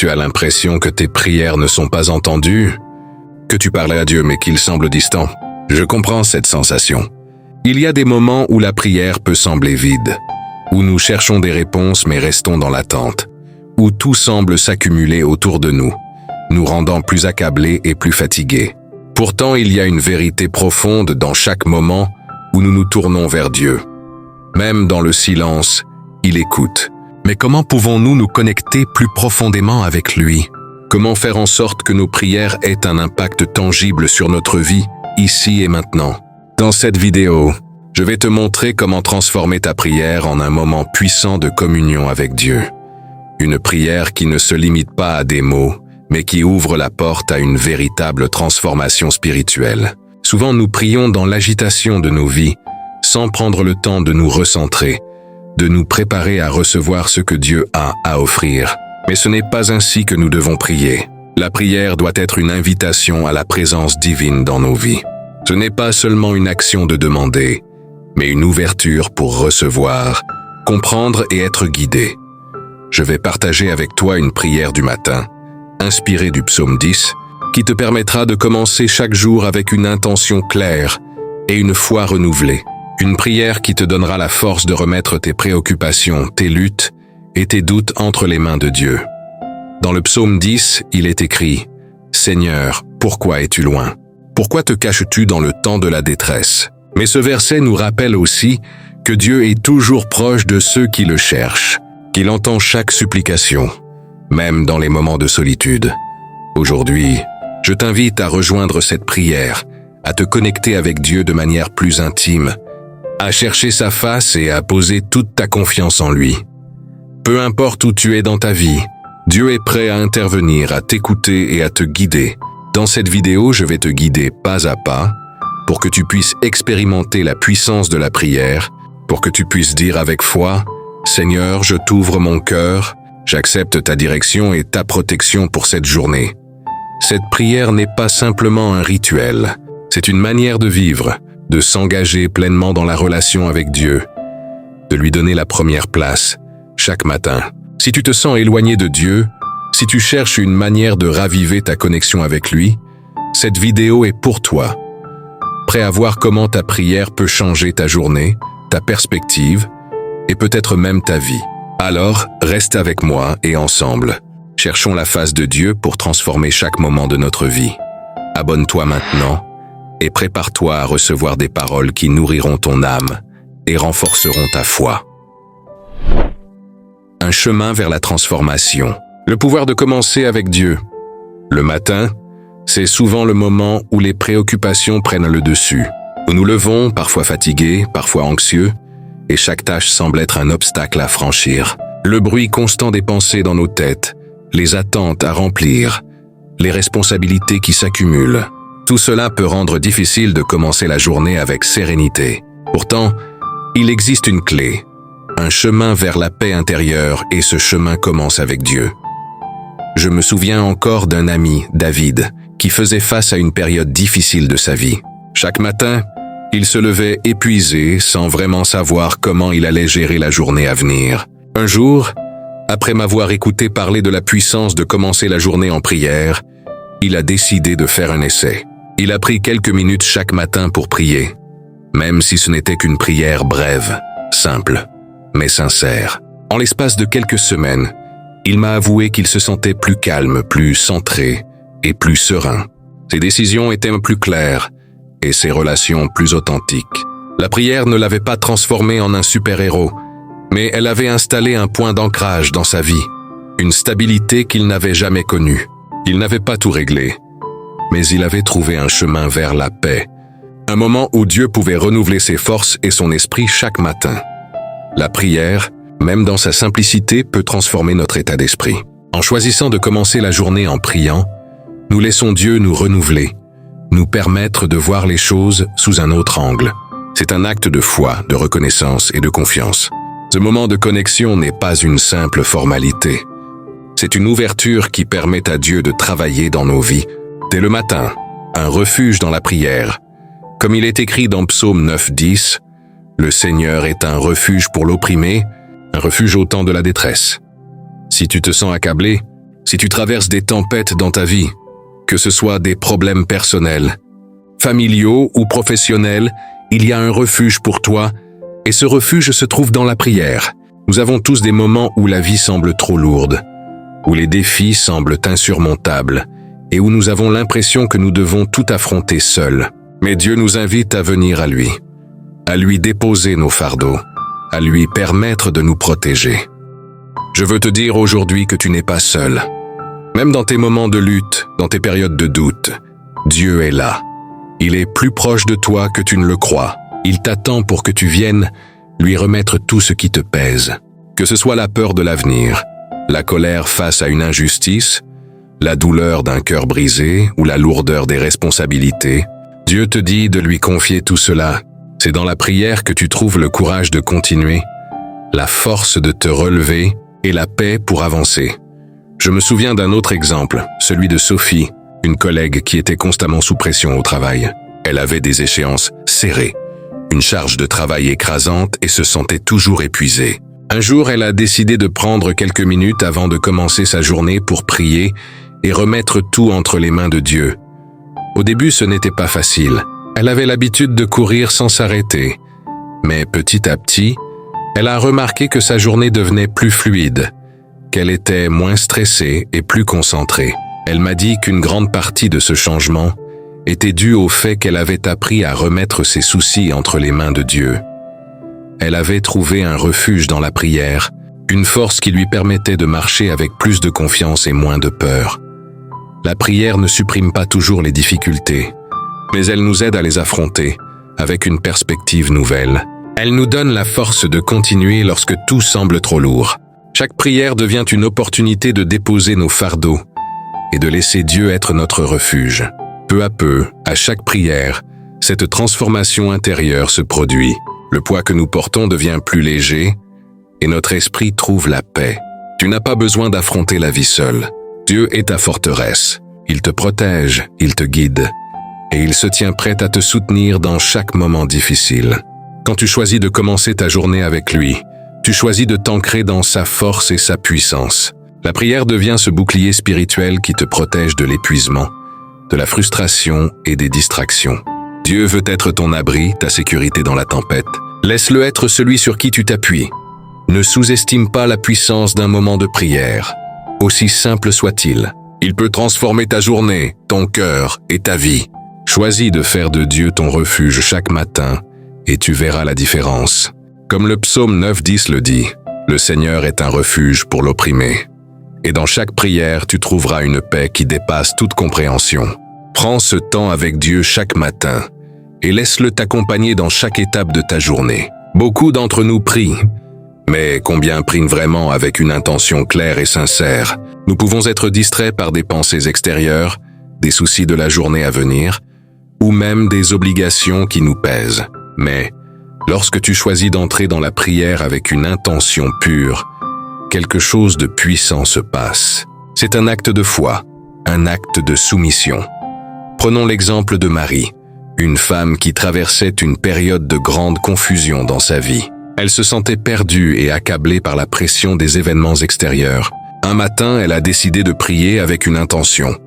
Tu as l'impression que tes prières ne sont pas entendues, que tu parles à Dieu mais qu'il semble distant. Je comprends cette sensation. Il y a des moments où la prière peut sembler vide, où nous cherchons des réponses mais restons dans l'attente, où tout semble s'accumuler autour de nous, nous rendant plus accablés et plus fatigués. Pourtant, il y a une vérité profonde dans chaque moment où nous nous tournons vers Dieu. Même dans le silence, il écoute. Mais comment pouvons-nous nous connecter plus profondément avec lui? Comment faire en sorte que nos prières aient un impact tangible sur notre vie, ici et maintenant? Dans cette vidéo, je vais te montrer comment transformer ta prière en un moment puissant de communion avec Dieu. Une prière qui ne se limite pas à des mots, mais qui ouvre la porte à une véritable transformation spirituelle. Souvent, nous prions dans l'agitation de nos vies, sans prendre le temps de nous recentrer, de nous préparer à recevoir ce que Dieu a à offrir. Mais ce n'est pas ainsi que nous devons prier. La prière doit être une invitation à la présence divine dans nos vies. Ce n'est pas seulement une action de demander, mais une ouverture pour recevoir, comprendre et être guidé. Je vais partager avec toi une prière du matin, inspirée du psaume 10, qui te permettra de commencer chaque jour avec une intention claire et une foi renouvelée. Une prière qui te donnera la force de remettre tes préoccupations, tes luttes et tes doutes entre les mains de Dieu. Dans le psaume 10, il est écrit « Seigneur, pourquoi es-tu loin? Pourquoi te caches-tu dans le temps de la détresse ?» Mais ce verset nous rappelle aussi que Dieu est toujours proche de ceux qui le cherchent, qu'il entend chaque supplication, même dans les moments de solitude. Aujourd'hui, je t'invite à rejoindre cette prière, à te connecter avec Dieu de manière plus intime, à chercher sa face et à poser toute ta confiance en lui. Peu importe où tu es dans ta vie, Dieu est prêt à intervenir, à t'écouter et à te guider. Dans cette vidéo, je vais te guider pas à pas pour que tu puisses expérimenter la puissance de la prière, pour que tu puisses dire avec foi « Seigneur, je t'ouvre mon cœur, j'accepte ta direction et ta protection pour cette journée. » Cette prière n'est pas simplement un rituel, c'est une manière de vivre, de s'engager pleinement dans la relation avec Dieu, de lui donner la première place chaque matin. Si tu te sens éloigné de Dieu, si tu cherches une manière de raviver ta connexion avec lui, cette vidéo est pour toi. Prêt à voir comment ta prière peut changer ta journée, ta perspective et peut-être même ta vie. Alors, reste avec moi et ensemble, cherchons la face de Dieu pour transformer chaque moment de notre vie. Abonne-toi maintenant et prépare-toi à recevoir des paroles qui nourriront ton âme et renforceront ta foi. Un chemin vers la transformation. Le pouvoir de commencer avec Dieu. Le matin, c'est souvent le moment où les préoccupations prennent le dessus. Nous nous levons, parfois fatigués, parfois anxieux, et chaque tâche semble être un obstacle à franchir. Le bruit constant des pensées dans nos têtes, les attentes à remplir, les responsabilités qui s'accumulent. Tout cela peut rendre difficile de commencer la journée avec sérénité. Pourtant, il existe une clé, un chemin vers la paix intérieure, et ce chemin commence avec Dieu. Je me souviens encore d'un ami, David, qui faisait face à une période difficile de sa vie. Chaque matin, il se levait épuisé, sans vraiment savoir comment il allait gérer la journée à venir. Un jour, après m'avoir écouté parler de la puissance de commencer la journée en prière, il a décidé de faire un essai. Il a pris quelques minutes chaque matin pour prier, même si ce n'était qu'une prière brève, simple, mais sincère. En l'espace de quelques semaines, il m'a avoué qu'il se sentait plus calme, plus centré et plus serein. Ses décisions étaient plus claires et ses relations plus authentiques. La prière ne l'avait pas transformé en un super-héros, mais elle avait installé un point d'ancrage dans sa vie, une stabilité qu'il n'avait jamais connue. Il n'avait pas tout réglé, mais il avait trouvé un chemin vers la paix, un moment où Dieu pouvait renouveler ses forces et son esprit chaque matin. La prière, même dans sa simplicité, peut transformer notre état d'esprit. En choisissant de commencer la journée en priant, nous laissons Dieu nous renouveler, nous permettre de voir les choses sous un autre angle. C'est un acte de foi, de reconnaissance et de confiance. Ce moment de connexion n'est pas une simple formalité. C'est une ouverture qui permet à Dieu de travailler dans nos vies dès le matin, un refuge dans la prière. Comme il est écrit dans Psaume 9:10, « Le Seigneur est un refuge pour l'opprimé, un refuge au temps de la détresse. » Si tu te sens accablé, Si tu traverses des tempêtes dans ta vie, que ce soit des problèmes personnels, familiaux ou professionnels, il y a un refuge pour toi, et ce refuge se trouve dans la prière. Nous avons tous des moments où la vie semble trop lourde, où les défis semblent insurmontables, et où nous avons l'impression que nous devons tout affronter seuls. Mais Dieu nous invite à venir à lui déposer nos fardeaux, à lui permettre de nous protéger. Je veux te dire aujourd'hui que tu n'es pas seul. Même dans tes moments de lutte, dans tes périodes de doute, Dieu est là. Il est plus proche de toi que tu ne le crois. Il t'attend pour que tu viennes lui remettre tout ce qui te pèse. Que ce soit la peur de l'avenir, la colère face à une injustice, la douleur d'un cœur brisé ou la lourdeur des responsabilités, Dieu te dit de lui confier tout cela. C'est dans la prière que tu trouves le courage de continuer, la force de te relever et la paix pour avancer. Je me souviens d'un autre exemple, celui de Sophie, une collègue qui était constamment sous pression au travail. Elle avait des échéances serrées, une charge de travail écrasante et se sentait toujours épuisée. Un jour, elle a décidé de prendre quelques minutes avant de commencer sa journée pour prier et remettre tout entre les mains de Dieu. Au début, ce n'était pas facile. Elle avait l'habitude de courir sans s'arrêter. Mais petit à petit, elle a remarqué que sa journée devenait plus fluide, qu'elle était moins stressée et plus concentrée. Elle m'a dit qu'une grande partie de ce changement était due au fait qu'elle avait appris à remettre ses soucis entre les mains de Dieu. Elle avait trouvé un refuge dans la prière, une force qui lui permettait de marcher avec plus de confiance et moins de peur. La prière ne supprime pas toujours les difficultés, mais elle nous aide à les affronter avec une perspective nouvelle. Elle nous donne la force de continuer lorsque tout semble trop lourd. Chaque prière devient une opportunité de déposer nos fardeaux et de laisser Dieu être notre refuge. Peu à peu, à chaque prière, cette transformation intérieure se produit. Le poids que nous portons devient plus léger et notre esprit trouve la paix. Tu n'as pas besoin d'affronter la vie seule. Dieu est ta forteresse. Il te protège, il te guide et il se tient prêt à te soutenir dans chaque moment difficile. Quand tu choisis de commencer ta journée avec lui, tu choisis de t'ancrer dans sa force et sa puissance. La prière devient ce bouclier spirituel qui te protège de l'épuisement, de la frustration et des distractions. Dieu veut être ton abri, ta sécurité dans la tempête. Laisse-le être celui sur qui tu t'appuies. Ne sous-estime pas la puissance d'un moment de prière, aussi simple soit-il. Il peut transformer ta journée, ton cœur et ta vie. Choisis de faire de Dieu ton refuge chaque matin et tu verras la différence. Comme le psaume 9:10 le dit, le Seigneur est un refuge pour l'opprimé. Et dans chaque prière, tu trouveras une paix qui dépasse toute compréhension. Prends ce temps avec Dieu chaque matin et laisse-le t'accompagner dans chaque étape de ta journée. Beaucoup d'entre nous prient, mais combien prient vraiment avec une intention claire et sincère? Nous pouvons être distraits par des pensées extérieures, des soucis de la journée à venir, ou même des obligations qui nous pèsent. Mais lorsque tu choisis d'entrer dans la prière avec une intention pure, quelque chose de puissant se passe. C'est un acte de foi, un acte de soumission. Prenons l'exemple de Marie, une femme qui traversait une période de grande confusion dans sa vie. Elle se sentait perdue et accablée par la pression des événements extérieurs. Un matin, elle a décidé de prier avec une intention,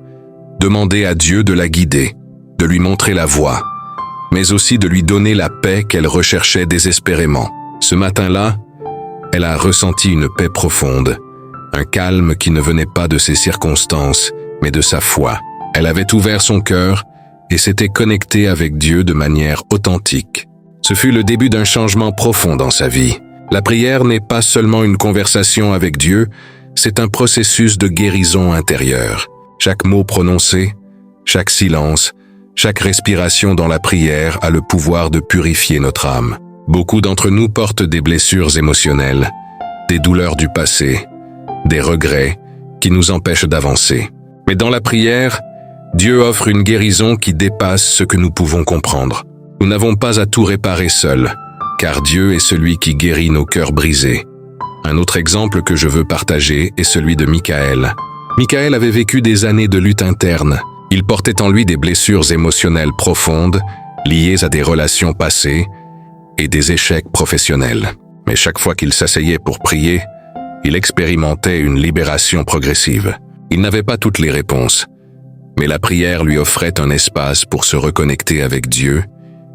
demander à Dieu de la guider, de lui montrer la voie, mais aussi de lui donner la paix qu'elle recherchait désespérément. Ce matin-là, elle a ressenti une paix profonde, un calme qui ne venait pas de ses circonstances, mais de sa foi. Elle avait ouvert son cœur et s'était connectée avec Dieu de manière authentique. Ce fut le début d'un changement profond dans sa vie. La prière n'est pas seulement une conversation avec Dieu, c'est un processus de guérison intérieure. Chaque mot prononcé, chaque silence, chaque respiration dans la prière a le pouvoir de purifier notre âme. Beaucoup d'entre nous portent des blessures émotionnelles, des douleurs du passé, des regrets qui nous empêchent d'avancer. Mais dans la prière, Dieu offre une guérison qui dépasse ce que nous pouvons comprendre. Nous n'avons pas à tout réparer seuls, car Dieu est celui qui guérit nos cœurs brisés. Un autre exemple que je veux partager est celui de Michaël. Michaël avait vécu des années de lutte interne. Il portait en lui des blessures émotionnelles profondes, liées à des relations passées et des échecs professionnels. Mais chaque fois qu'il s'asseyait pour prier, il expérimentait une libération progressive. Il n'avait pas toutes les réponses, mais la prière lui offrait un espace pour se reconnecter avec Dieu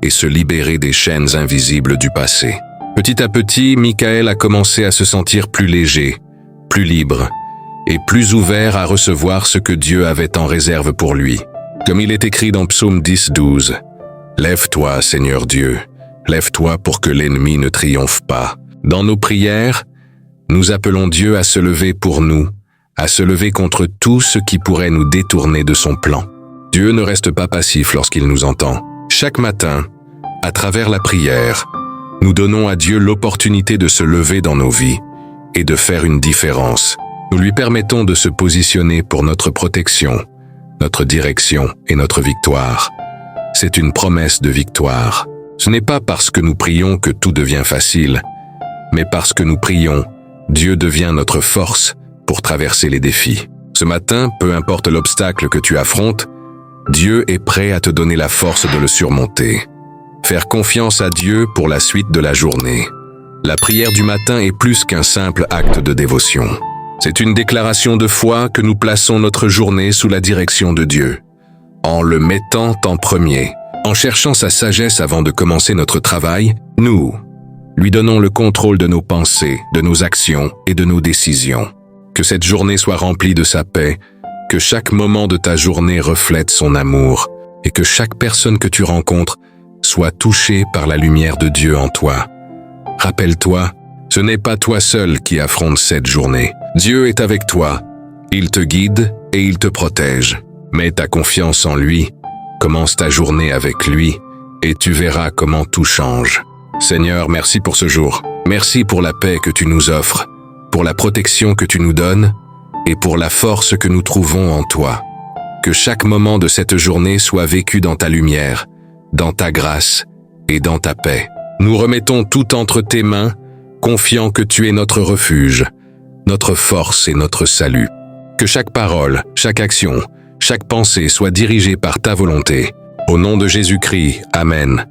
et se libérer des chaînes invisibles du passé. Petit à petit, Michaël a commencé à se sentir plus léger, plus libre et plus ouvert à recevoir ce que Dieu avait en réserve pour lui. Comme il est écrit dans Psaume 10:12, « Lève-toi, Seigneur Dieu, lève-toi pour que l'ennemi ne triomphe pas. » Dans nos prières, nous appelons Dieu à se lever pour nous, à se lever contre tout ce qui pourrait nous détourner de son plan. Dieu ne reste pas passif lorsqu'il nous entend. Chaque matin, à travers la prière, nous donnons à Dieu l'opportunité de se lever dans nos vies et de faire une différence. Nous lui permettons de se positionner pour notre protection, notre direction et notre victoire. C'est une promesse de victoire. Ce n'est pas parce que nous prions que tout devient facile, mais parce que nous prions, Dieu devient notre force pour traverser les défis. Ce matin, peu importe l'obstacle que tu affrontes, Dieu est prêt à te donner la force de le surmonter. Faire confiance à Dieu pour la suite de la journée. La prière du matin est plus qu'un simple acte de dévotion. C'est une déclaration de foi que nous plaçons notre journée sous la direction de Dieu, en le mettant en premier. En cherchant sa sagesse avant de commencer notre travail, nous lui donnons le contrôle de nos pensées, de nos actions et de nos décisions. Que cette journée soit remplie de sa paix, que chaque moment de ta journée reflète son amour et que chaque personne que tu rencontres soit touchée par la lumière de Dieu en toi. Rappelle-toi, ce n'est pas toi seul qui affronte cette journée. Dieu est avec toi, il te guide et il te protège. Mets ta confiance en lui, commence ta journée avec lui et tu verras comment tout change. Seigneur, merci pour ce jour. Merci pour la paix que tu nous offres, pour la protection que tu nous donnes et pour la force que nous trouvons en toi. Que chaque moment de cette journée soit vécu dans ta lumière, dans ta grâce et dans ta paix. Nous remettons tout entre tes mains, confiant que tu es notre refuge, notre force et notre salut. Que chaque parole, chaque action, chaque pensée soit dirigée par ta volonté. Au nom de Jésus-Christ, Amen.